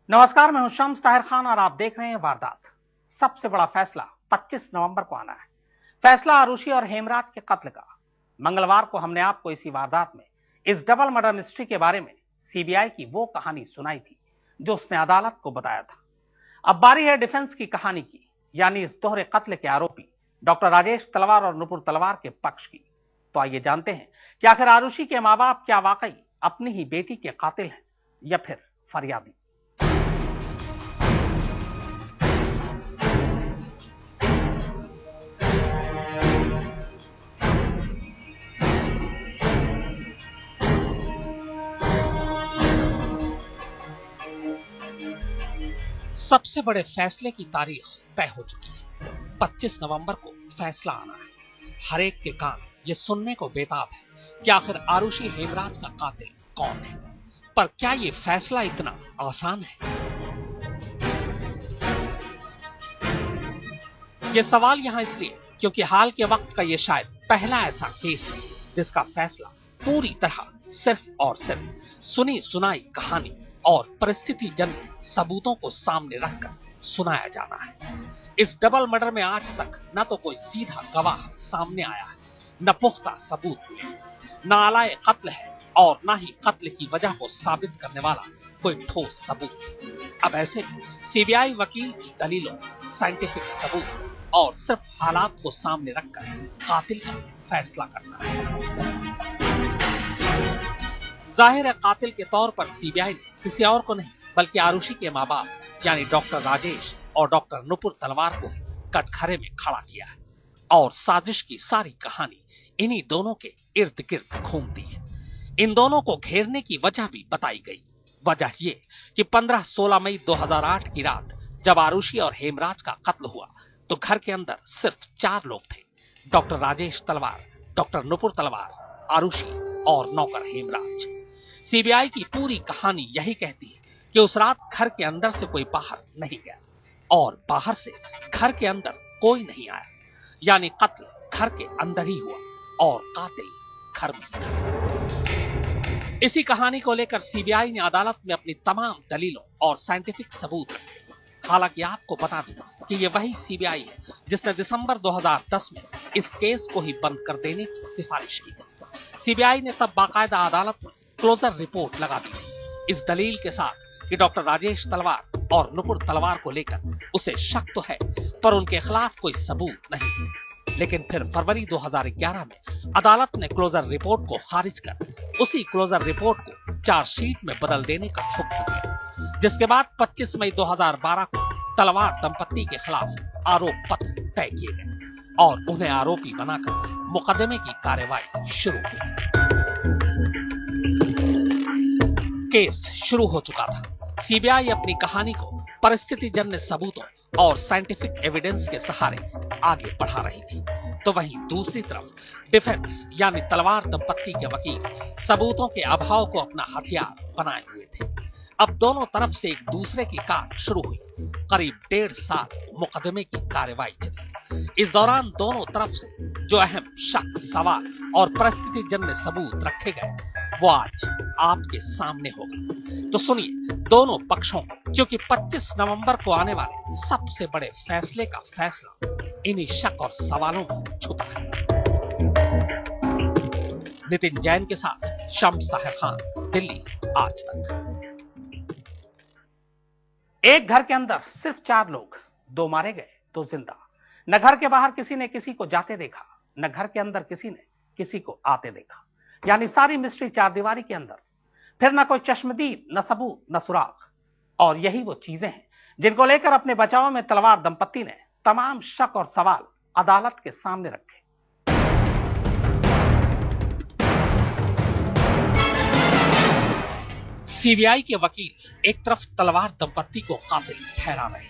नमस्कार, मैं हूं शम्स ताहिर खान और आप देख रहे हैं वारदात। सबसे बड़ा फैसला 25 नवंबर को आना है। फैसला आरुषि और हेमराज के कत्ल का। मंगलवार को हमने आपको इसी वारदात में इस डबल मर्डर मिस्ट्री के बारे में सीबीआई की वो कहानी सुनाई थी जो उसने अदालत को बताया था। अब बारी है डिफेंस की कहानी की, यानी इस दोहरे कत्ल के आरोपी डॉक्टर राजेश तलवार और नुपुर तलवार के पक्ष की। तो आइए जानते हैं कि आखिर आरुषि के मां बाप क्या वाकई अपनी ही बेटी के कातिल हैं या फिर फरियादी। सबसे बड़े फैसले की तारीख तय हो चुकी है। 25 नवंबर को फैसला आना है। हर एक के कान ये सुनने को बेताब है कि आखिर आरुषि हेमराज का कातिल कौन है। पर क्या ये फैसला इतना आसान है? ये सवाल यहां इसलिए क्योंकि हाल के वक्त का ये शायद पहला ऐसा केस है जिसका फैसला पूरी तरह सिर्फ और सिर्फ सुनी सुनाई कहानी और परिस्थिति जन्य सबूतों को सामने रखकर सुनाया जाना है। इस डबल मर्डर में आज तक न तो कोई सीधा गवाह सामने आया है, न पुख्ता सबूत मिले, न आलाए कत्ल है और न ही कत्ल की वजह को साबित करने वाला कोई ठोस सबूत। अब ऐसे में सीबीआई वकील की दलीलों, साइंटिफिक सबूत और सिर्फ हालात को सामने रखकर कातिल का फैसला करना है। जाहिर है कातिल के तौर पर सीबीआई ने किसी और को नहीं बल्कि आरुषि के मां बाप यानी डॉक्टर राजेश और डॉक्टर नुपुर तलवार को ही कटघरे में खड़ा किया है और साजिश की सारी कहानी इन्हीं दोनों के इर्द गिर्द घूमती है। इन दोनों को घेरने की वजह भी बताई गई। वजह ये कि 15-16 मई 2008 की रात जब आरुषि और हेमराज का कत्ल हुआ तो घर के अंदर सिर्फ 4 लोग थे। डॉक्टर राजेश तलवार, डॉक्टर नुपुर तलवार, आरुषि और नौकर हेमराज। सीबीआई की पूरी कहानी यही कहती है कि उस रात घर के अंदर से कोई बाहर नहीं गया और बाहर से घर के अंदर कोई नहीं आया, यानी कत्ल घर के अंदर ही हुआ और कातिल घर में था। इसी कहानी को लेकर सीबीआई ने अदालत में अपनी तमाम दलीलों और साइंटिफिक सबूत रखे। हालांकि आपको बता दूं कि ये वही सीबीआई है जिसने दिसंबर 2010 में इस केस को ही बंद कर देने की सिफारिश की थी। सीबीआई ने तब बाकायदा अदालत में क्लोजर रिपोर्ट लगा दी थी इस दलील के साथ कि डॉक्टर राजेश तलवार और नुपुर तलवार को लेकर उसे शक तो है पर उनके खिलाफ कोई सबूत नहीं है। लेकिन फिर फरवरी 2011 में अदालत ने क्लोजर रिपोर्ट को खारिज कर उसी क्लोजर रिपोर्ट को चार्जशीट में बदल देने का हुक्म दिया, जिसके बाद 25 मई 2012 को तलवार दंपत्ति के खिलाफ आरोप पत्र तय किए गए और उन्हें आरोपी बनाकर मुकदमे की कार्रवाई शुरू हुई। केस शुरू हो चुका था। सीबीआई अपनी कहानी को परिस्थिति जन्य सबूतों और साइंटिफिक एविडेंस के सहारे आगे बढ़ा रही थी, तो वहीं दूसरी तरफ डिफेंस यानी तलवार दंपत्ति के वकील सबूतों के अभाव को अपना हथियार बनाए हुए थे। अब दोनों तरफ से एक दूसरे की काट शुरू हुई। करीब 1.5 साल मुकदमे की कार्रवाई चली। इस दौरान दोनों तरफ से जो अहम शक, सवाल और परिस्थिति जन्य सबूत रखे गए वो आज आपके सामने होगा। तो सुनिए दोनों पक्षों को, क्योंकि 25 नवंबर को आने वाले सबसे बड़े फैसले का फैसला इन्हीं शक और सवालों में छुपा है। नितिन जैन के साथ शम्स ताहिर खान, दिल्ली आज तक। एक घर के अंदर सिर्फ 4 लोग, 2 मारे गए, 2 जिंदा। न घर के बाहर किसी ने किसी को जाते देखा, न घर के अंदर किसी ने किसी को आते देखा, यानी सारी मिस्ट्री 4 दीवारी के अंदर। फिर न कोई चश्मदीद, न सबूत, न सुराग। और यही वो चीजें हैं जिनको लेकर अपने बचाव में तलवार दंपत्ति ने तमाम शक और सवाल अदालत के सामने रखे। सीबीआई के वकील एक तरफ तलवार दंपत्ति को कातिल ठहरा रहे,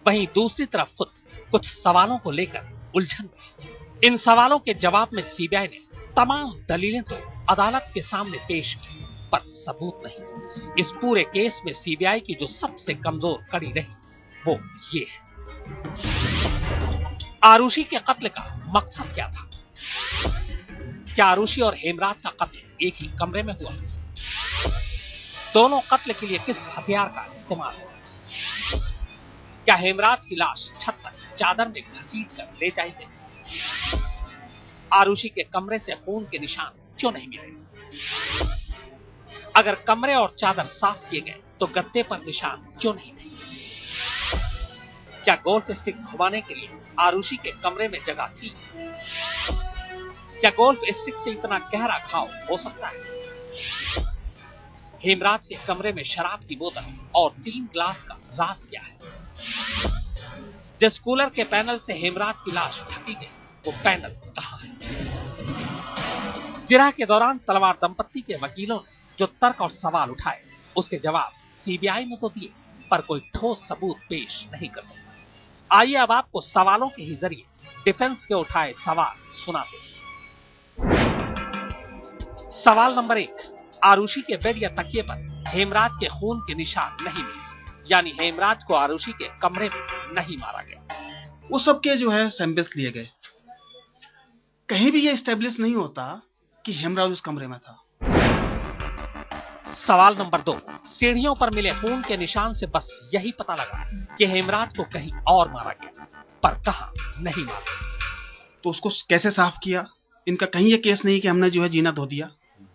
वहीं दूसरी तरफ खुद कुछ सवालों को लेकर उलझन में। इन सवालों के जवाब में सीबीआई ने तमाम दलीलें तो अदालत के सामने पेश की, पर सबूत नहीं। इस पूरे केस में सीबीआई की जो सबसे कमजोर कड़ी रही वो ये है। आरुषि के कत्ल का मकसद क्या था? क्या आरुषि और हेमराज का कत्ल एक ही कमरे में हुआ? दोनों कत्ल के लिए किस हथियार का इस्तेमाल हुआ? क्या हेमराज की लाश छत तक चादर में घसीट कर ले जाई गई? आरुषि के कमरे से खून के निशान क्यों नहीं मिले? अगर कमरे और चादर साफ किए गए तो गद्दे पर निशान क्यों नहीं थे? क्या गोल्फ स्टिक घुमाने के लिए आरुषि के कमरे में जगह थी? क्या गोल्फ स्टिक से इतना गहरा घाव हो सकता है? हेमराज के कमरे में शराब की बोतल और 3 ग्लास का राज क्या है? जिस कूलर के पैनल से हेमराज की लाश ढकी गई वो पैनल कहां है? जिरह के दौरान तलवार दंपत्ति के वकीलों ने जो तर्क और सवाल उठाए उसके जवाब सीबीआई ने तो दिए, पर कोई ठोस सबूत पेश नहीं कर सकता। आइए अब आपको सवालों के ही जरिए डिफेंस के उठाए सवाल सुनाते हैं। सवाल नंबर 1, आरुषि के बेड या तकिए पर हेमराज के खून के निशान नहीं मिले, यानी हेमराज को आरुषि के कमरे में नहीं मारा गया। वो सब के जो है सैंपल्स लिए गए, कहीं भी ये एस्टेब्लिश नहीं होता कि हेमराज उस कमरे में था। सवाल नंबर 2, सीढ़ियों पर मिले खून के निशान से बस यही पता लगा कि हेमराज को कहीं और मारा गया, पर कहां नहीं मारा। तो उसको कैसे साफ किया? इनका कहीं ये केस नहीं कि हमने जो है जीना धो दिया,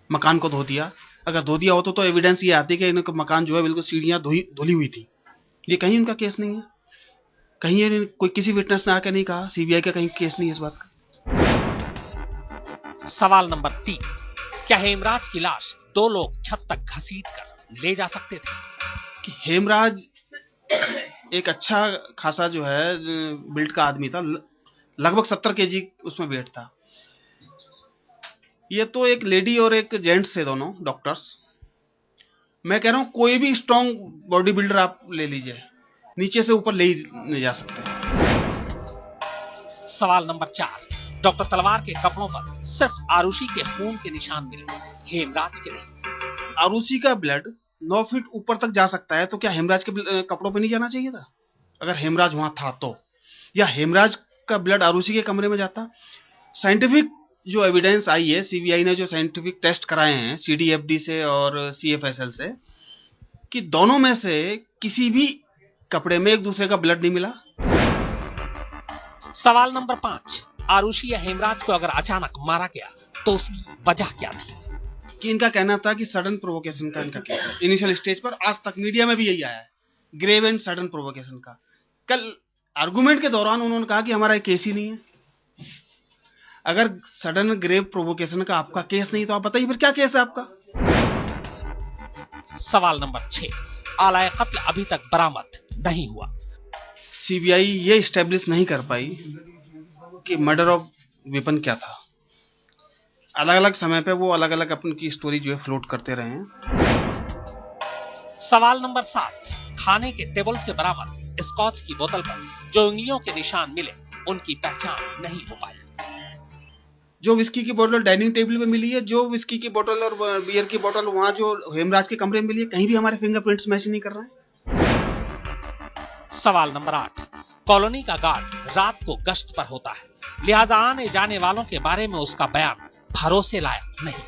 मकान को धो दिया। अगर धो दिया होता तो एविडेंस ये आती कि इनका मकान जो है बिल्कुल सीढ़ियां धुली हुई थी। ये कहीं उनका केस नहीं है, कहीं ये कोई किसी विटनेस ने आकर नहीं कहा। सीबीआई का कहीं केस नहीं है इस बात का। सवाल नंबर 3, क्या हेमराज की लाश 2 लोग छत तक घसीट कर ले जा सकते थे? कि हेमराज एक अच्छा खासा जो है बिल्ड का आदमी था, लगभग 70 केजी उसमें वेट था। ये तो एक लेडी और एक जेंट्स थे, दोनों डॉक्टर्स। मैं कह रहा हूं कोई भी स्ट्रॉन्ग बॉडी बिल्डर आप ले लीजिए, नीचे से ऊपर ले जा सकते हैं। सवाल नंबर 4, डॉक्टर तलवार के कपड़ों पर सिर्फ आरुषि के खून के निशान मिले, हेमराज के नहीं। आरुषि का ब्लड 9 फीट ऊपर तक जा सकता है, तो क्या हेमराज के कपड़ों पे नहीं जाना चाहिए था? अगर हेमराज वहां था तो, या हेमराज का ब्लड आरुषि के कमरे में जाता? साइंटिफिक जो एविडेंस आई है, सीबीआई ने जो साइंटिफिक टेस्ट कराए हैं सीडीएफडी से और सीएफएसएल से, कि दोनों में से किसी भी कपड़े में एक दूसरे का ब्लड नहीं मिला। सवाल नंबर 5, आरुषि या हेमराज को अगर अचानक मारा गया तो उसकी वजह क्या थी? कि इनका कहना था कि सडन प्रोवोकेशन का इनका केस है। इनिशियल स्टेज पर आज तक मीडिया में भी यही आया है, ग्रेव एंड सडन प्रोवोकेशन का। कल आर्गुमेंट के दौरान उन्होंने कहा कि हमारा केस ही नहीं है। अगर सडन ग्रेव प्रोवोकेशन का आपका केस नहीं तो आप बताइए फिर क्या केस है आपका? सवाल नंबर 6, आलाए कत्ल अभी तक बरामद नहीं हुआ। सीबीआई ये एस्टेब्लिश नहीं कर पाई कि मर्डर ऑफ वेपन क्या था। अलग अलग समय पे वो अलग अलग अपनी स्टोरी जो है फ्लोट करते रहे हैं। सवाल नंबर 7, खाने के टेबल से बरामद स्कॉच की बोतल पर जो उंगलियों के निशान मिले उनकी पहचान नहीं हो पाई। जो विस्की की बोतल डाइनिंग टेबल पे मिली है, जो विस्की की बोतल और बियर की बोतल वहां जो हेमराज के कमरे में मिली है, कहीं भी हमारे फिंगरप्रिंट्स मैच नहीं कर रहे हैं। सवाल नंबर 8, कॉलोनी का गार्ड रात को गश्त पर होता है, लिहाजा आने जाने वालों के बारे में उसका बयान भरोसे लायक नहीं।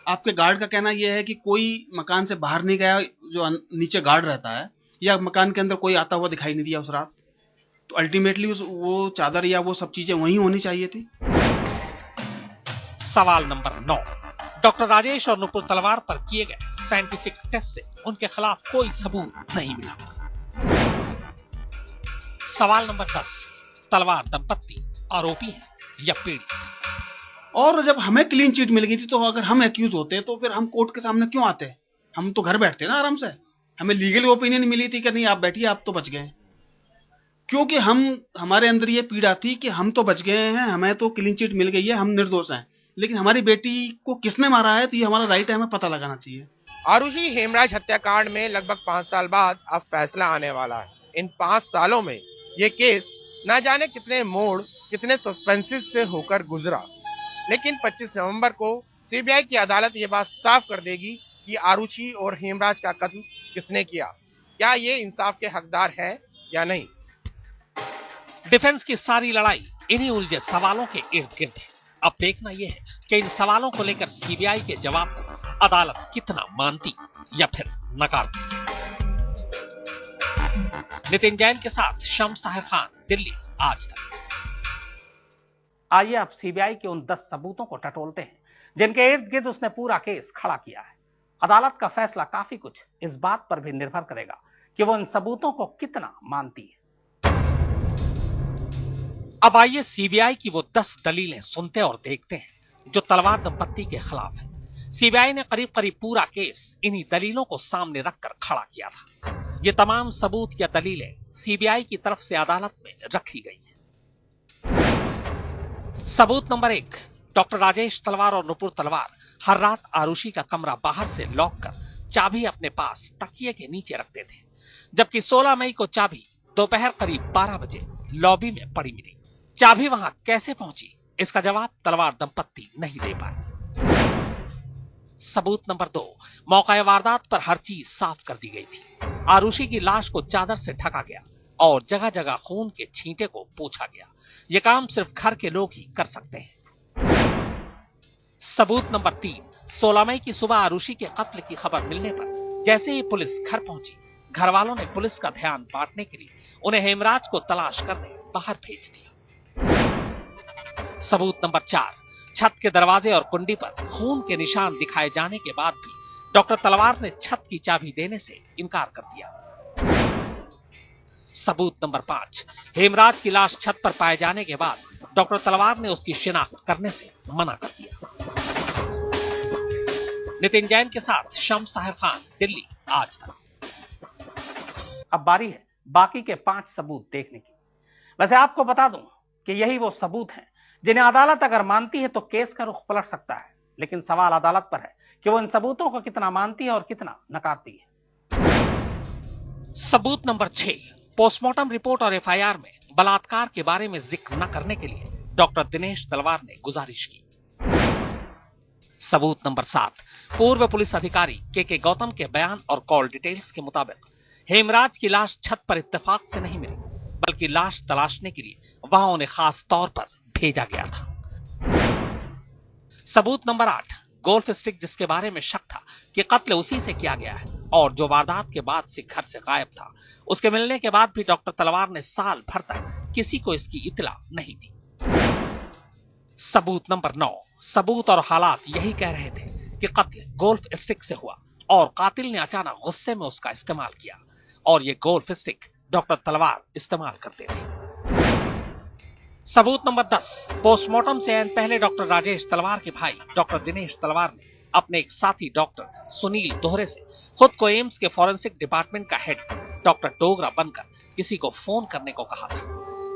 आपके गार्ड का कहना यह है कि कोई मकान से बाहर नहीं गया, जो नीचे गार्ड रहता है, या मकान के अंदर कोई आता हुआ दिखाई नहीं दिया उस रात। तो अल्टीमेटली वो चादर या वो सब चीजें वहीं होनी चाहिए थी। सवाल नंबर 9, डॉक्टर राजेश और नुपुर तलवार पर किए गए साइंटिफिक टेस्ट से उनके खिलाफ कोई सबूत नहीं मिला। सवाल नंबर 10, तलवार दंपत्ति आरोपी है या पीड़ित? और जब हमें क्लीन चिट मिल गई थी तो अगर हम एक्यूज होते तो फिर हम कोर्ट के सामने क्यों आते? हम तो घर बैठते ना आराम से। हमें लीगल ओपिनियन मिली थी कि नहीं आप बैठिए, आप तो बच गए, क्योंकि हमारे अंदर ये पीड़ा थी कि हम तो बच गए हैं, हमें तो क्लीन चिट मिल गई है, हम निर्दोष हैं, लेकिन हमारी बेटी को किसने मारा है तो ये हमारा राइट है, हमें पता लगाना चाहिए। आरुषि हेमराज हत्याकांड में लगभग 5 साल बाद अब फैसला आने वाला है। इन 5 सालों में ये केस न जाने कितने मोड़, कितने सस्पेंसेस से होकर गुजरा, लेकिन 25 नवंबर को सीबीआई की अदालत ये बात साफ कर देगी कि आरुषि और हेमराज का कत्ल किसने किया, क्या ये इंसाफ के हकदार है या नहीं। डिफेंस की सारी लड़ाई इन्हीं उलझे सवालों के इर्द गिर्द है। अब देखना यह है कि इन सवालों को लेकर सीबीआई के जवाब को अदालत कितना मानती या फिर नकारती है। नितिन जैन के साथ शम्स ताहिर खान, दिल्ली, आज तक। आइए अब सीबीआई के उन 10 सबूतों को टटोलते हैं जिनके इर्द गिर्द उसने पूरा केस खड़ा किया है। अदालत का फैसला काफी कुछ इस बात पर भी निर्भर करेगा कि वो इन सबूतों को कितना मानती है। अब आइए सीबीआई की वो 10 दलीलें सुनते और देखते हैं जो तलवार दंपत्ति के खिलाफ है। सीबीआई ने करीब करीब पूरा केस इन्हीं दलीलों को सामने रखकर खड़ा किया था। ये तमाम सबूत या दलीलें सीबीआई की तरफ से अदालत में रखी गई हैं। सबूत नंबर 1, डॉक्टर राजेश तलवार और नुपुर तलवार हर रात आरुषि का कमरा बाहर से लॉक कर चाबी अपने पास तकिए के नीचे रखते थे, जबकि 16 मई को चाबी दोपहर करीब 12 बजे लॉबी में पड़ी मिली। चाबी वहां कैसे पहुंची, इसका जवाब तलवार दंपत्ति नहीं दे पाए। सबूत नंबर 2, मौका वारदात पर हर चीज साफ कर दी गई थी। आरुषि की लाश को चादर से ढका गया और जगह जगह खून के छींटे को पोंछा गया। यह काम सिर्फ घर के लोग ही कर सकते हैं। सबूत नंबर 3, 16 मई की सुबह आरुषि के कत्ल की खबर मिलने पर जैसे ही पुलिस घर पहुंची, घर वालों ने पुलिस का ध्यान बांटने के लिए उन्हें हेमराज को तलाश करने बाहर भेज दिया। सबूत नंबर 4, छत के दरवाजे और कुंडी पर खून के निशान दिखाए जाने के बाद भी डॉक्टर तलवार ने छत की चाबी देने से इनकार कर दिया। सबूत नंबर 5, हेमराज की लाश छत पर पाए जाने के बाद डॉक्टर तलवार ने उसकी शिनाख्त करने से मना कर दिया। नितिन जैन के साथ शम्स ताहिर खान, दिल्ली, आज तक। अब बारी है बाकी के 5 सबूत देखने की। वैसे आपको बता दूं कि यही वो सबूत हैं जिन्हें अदालत अगर मानती है तो केस का रुख पलट सकता है, लेकिन सवाल अदालत पर है कि वो इन सबूतों को कितना मानती है और कितना नकारती है। सबूत नंबर 6, पोस्टमार्टम रिपोर्ट और एफआईआर में बलात्कार के बारे में जिक्र न करने के लिए डॉक्टर दिनेश तलवार ने गुजारिश की। सबूत नंबर 7, पूर्व पुलिस अधिकारी के गौतम के बयान और कॉल डिटेल्स के मुताबिक हेमराज की लाश छत पर इत्तेफाक से नहीं मिली, बल्कि लाश तलाशने के लिए वहां उन्हें खास तौर पर भेजा गया था। सबूत नंबर 8, गोल्फ स्टिक जिसके बारे में शक था कि कत्ल उसी से किया गया है और जो वारदात के बाद से घर से गायब था, उसके मिलने के बाद भी डॉक्टर तलवार ने साल भर तक किसी को इसकी इत्तला नहीं दी। सबूत नंबर 9, सबूत और हालात यही कह रहे थे कि कत्ल गोल्फ स्टिक से हुआ और कातिल ने अचानक गुस्से में उसका इस्तेमाल किया और ये गोल्फ स्टिक डॉक्टर तलवार इस्तेमाल करते थे। सबूत नंबर 10, पोस्टमार्टम से पहले डॉक्टर राजेश तलवार के भाई डॉक्टर दिनेश तलवार ने अपने एक साथी डॉक्टर सुनील दोहरे से खुद को एम्स के फॉरेंसिक डिपार्टमेंट का हेड डॉक्टर डोगरा बनकर किसी को फोन करने को कहा था।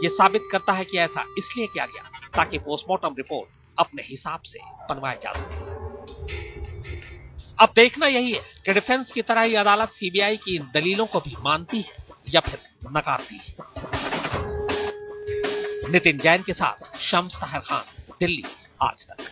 यह साबित करता है कि ऐसा इसलिए किया गया ताकि पोस्टमार्टम रिपोर्ट अपने हिसाब से बनवाई जा सके। अब देखना यही है कि डिफेंस की तरह ही अदालत सीबीआई की इन दलीलों को भी मानती है या फिर नकारती है। नितिन जैन के साथ शम्स ताहिर खान, दिल्ली, आज तक।